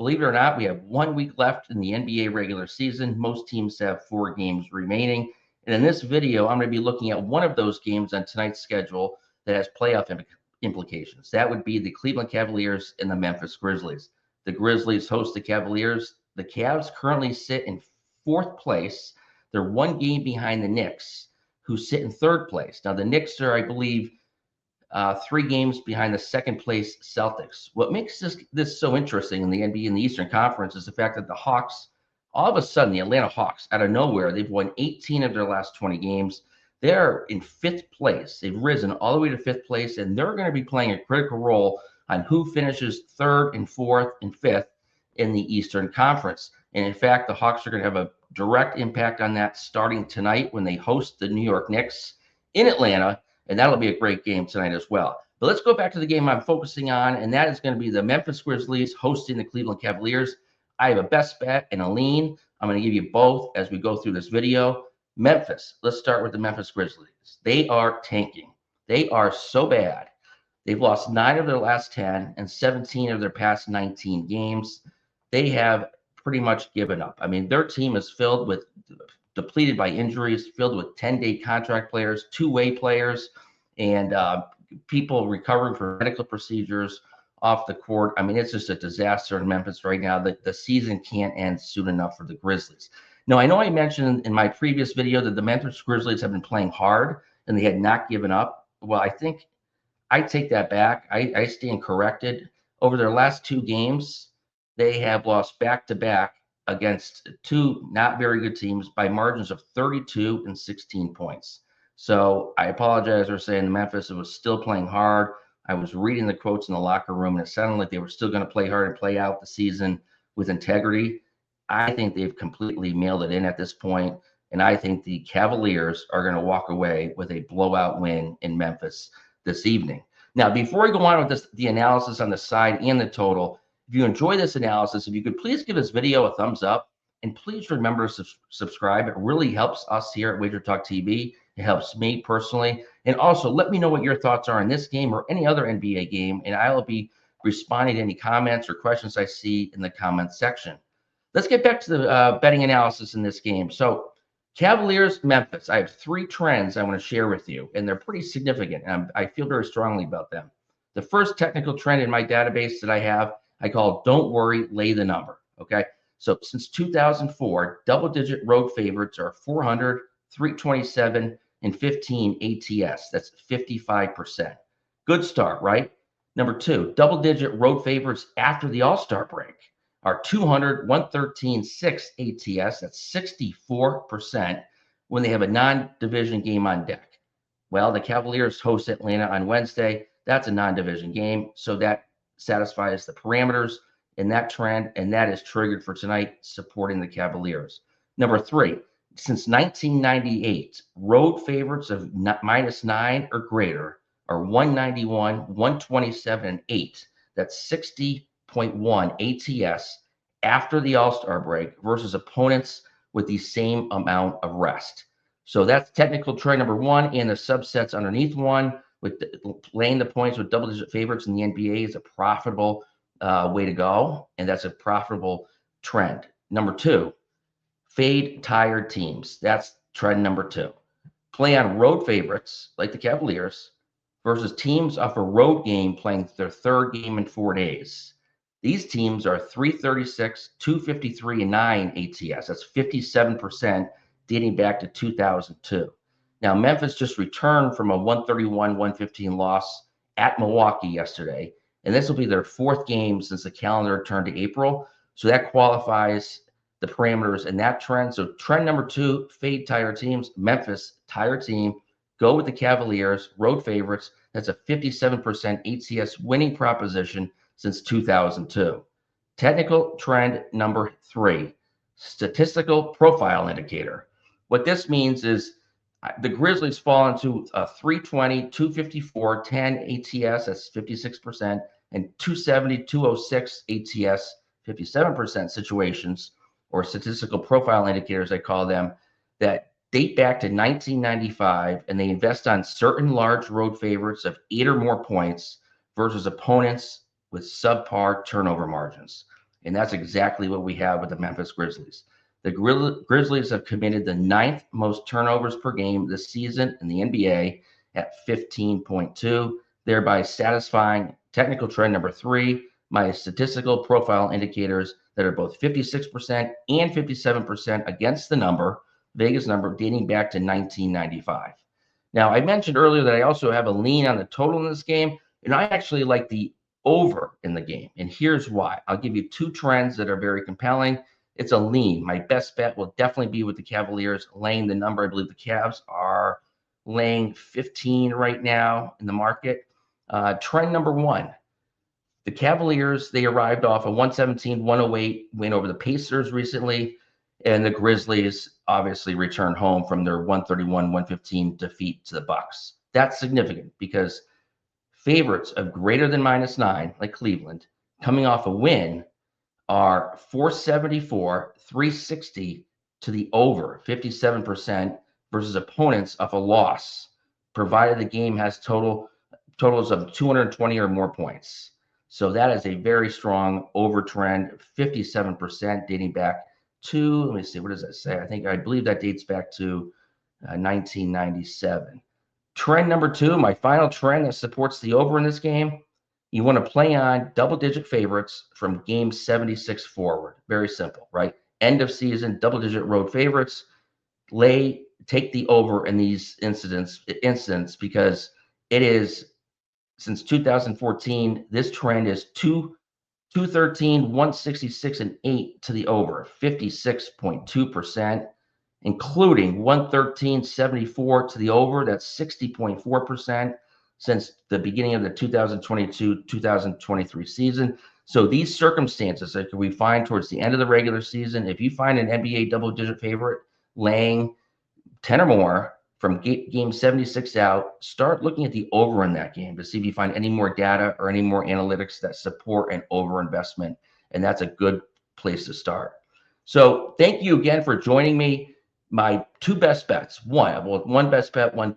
believe it or not, we have 1 week left in the NBA regular season. Most teams have 4 games remaining. And in this video, I'm going to be looking at one of those games on tonight's schedule that has playoff implications. That would be the Cleveland Cavaliers and the Memphis Grizzlies. The Grizzlies host the Cavaliers. The Cavs currently sit in 4th place. They're 1 game behind the Knicks, who sit in 3rd place. Now, the Knicks are, I believe, 3 games behind the 2nd place Celtics. What makes this so interesting in the NBA in the Eastern Conference is the fact that the Hawks, all of a sudden, the Atlanta Hawks, out of nowhere, they've won 18 of their last 20 games. They're in 5th place. They've risen all the way to 5th place, and they're going to be playing a critical role on who finishes 3rd and 4th and 5th in the Eastern Conference. And in fact, the Hawks are going to have a direct impact on that starting tonight when they host the New York Knicks in Atlanta. And that'll be a great game tonight as well. But let's go back to the game I'm focusing on, and that is going to be the Memphis Grizzlies hosting the Cleveland Cavaliers. I have a best bet and a lean. I'm going to give you both as we go through this video. Memphis, let's start with the Memphis Grizzlies. They are tanking. They are so bad. They've lost 9 of their last 10 and 17 of their past 19 games. They have pretty much given up. I mean, their team is filled with depleted by injuries, filled with 10-day contract players, two-way players, and people recovering from medical procedures off the court. I mean, it's just a disaster in Memphis right now. The season can't end soon enough for the Grizzlies. Now, I know I mentioned in my previous video that the Memphis Grizzlies have been playing hard and they had not given up. Well, I think I take that back. I stand corrected. Over their last 2 games, they have lost back-to-back against 2 not very good teams by margins of 32 and 16 points. So I apologize for saying Memphis was still playing hard. I was reading the quotes in the locker room, and it sounded like they were still going to play hard and play out the season with integrity. I think they've completely mailed it in at this point, and I think the Cavaliers are going to walk away with a blowout win in Memphis this evening. Now, before we go on with the analysis on the side and the total, if you enjoy this analysis, if you could please give this video a thumbs up, and please remember to subscribe. It really helps us here at Wager Talk TV. It helps me personally. And also, let me know what your thoughts are on this game or any other NBA game, and I will be responding to any comments or questions I see in the comments section. Let's get back to the betting analysis in this game. So, Cavaliers, Memphis. I have 3 trends I want to share with you, and they're pretty significant, and I feel very strongly about them. The first technical trend in my database that I have, I call "Don't worry, lay the number." Okay, so since 2004, double-digit road favorites are 400, 327, and 15 ATS. That's 55%. Good start, right? Number 2, double-digit road favorites after the All-Star break are 200, 113, 6 ATS. That's 64% when they have a non-division game on deck. Well, the Cavaliers host Atlanta on Wednesday. That's a non-division game, so that satisfies the parameters in that trend, and that is triggered for tonight, supporting the Cavaliers. Number 3, since 1998, road favorites of -9 or greater are 191, 127, and 8. That's 60.1 ATS after the All-Star break versus opponents with the same amount of rest. So that's technical trend number 1, and the subsets underneath 1. With laying the points with double-digit favorites in the NBA is a profitable way to go, and that's a profitable trend. Number 2, fade tired teams. That's trend number 2. Play on road favorites like the Cavaliers versus teams off a road game playing their 3rd game in 4 days. These teams are 336, 253, and 9 ATS. That's 57% dating back to 2002. Now, Memphis just returned from a 131-115 loss at Milwaukee yesterday, and this will be their 4th game since the calendar turned to April. So that qualifies the parameters in that trend. So trend number 2, fade tired teams. Memphis, tired team. Go with the Cavaliers, road favorites. That's a 57% ATS winning proposition since 2002. Technical trend number 3, statistical profile indicator. What this means is the Grizzlies fall into a 320, 254, 10 ATS, that's 56%, and 270, 206 ATS, 57% situations, or statistical profile indicators, I call them, that date back to 1995, and they invest on certain large road favorites of 8 or more points versus opponents with subpar turnover margins. And that's exactly what we have with the Memphis Grizzlies. The Grizzlies have committed the 9th most turnovers per game this season in the NBA at 15.2, thereby satisfying technical trend number 3, my statistical profile indicators that are both 56% and 57% against the number, Vegas number, dating back to 1995. Now, I mentioned earlier that I also have a lean on the total in this game, and I actually like the over in the game. And here's why. I'll give you 2 trends that are very compelling. It's a lean. My best bet will definitely be with the Cavaliers laying the number. I believe the Cavs are laying 15 right now in the market. Trend number 1, the Cavaliers, they arrived off a 117-108 win over the Pacers recently, and the Grizzlies obviously returned home from their 131-115 defeat to the Bucks. That's significant because favorites of greater than -9, like Cleveland, coming off a win are 474, 360 to the over, 57%, versus opponents of a loss, provided the game has totals of 220 or more points. So that is a very strong over trend, 57% dating back to, let me see, what does that say? I believe that dates back to 1997. Trend number 2, my final trend that supports the over in this game, you want to play on double-digit favorites from game 76 forward. Very simple, right? End of season, double-digit road favorites. Take the over in these incidents because it is, since 2014, this trend is 213, 166, and 8 to the over, 56.2%, including 113, 74 to the over. That's 60.4% since the beginning of the 2022-2023 season. So these circumstances that we find towards the end of the regular season, if you find an NBA double-digit favorite laying 10 or more from game 76 out, start looking at the over in that game to see if you find any more data or any more analytics that support an over investment. And that's a good place to start. So thank you again for joining me. My 2 best bets, one best bet, one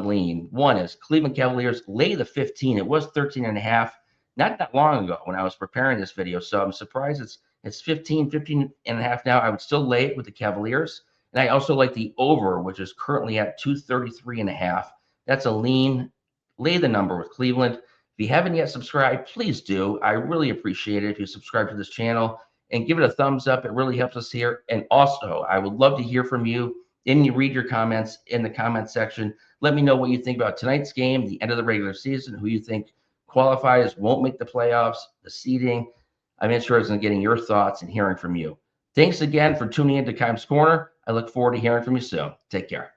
lean. One is Cleveland Cavaliers lay the 15. It was 13.5 not that long ago when I was preparing this video. So I'm surprised it's 15.5 now. I would still lay it with the Cavaliers. And I also like the over, which is currently at 233.5. That's a lean. Lay the number with Cleveland. If you haven't yet subscribed, please do. I really appreciate it if you subscribe to this channel and give it a thumbs up. It really helps us here. And also, I would love to hear from you and you read your comments in the comment section. Let me know what you think about tonight's game, the end of the regular season, who you think qualifies, won't make the playoffs, the seeding. I'm interested in getting your thoughts and hearing from you. Thanks again for tuning in to Keim's Corner. I look forward to hearing from you soon. Take care.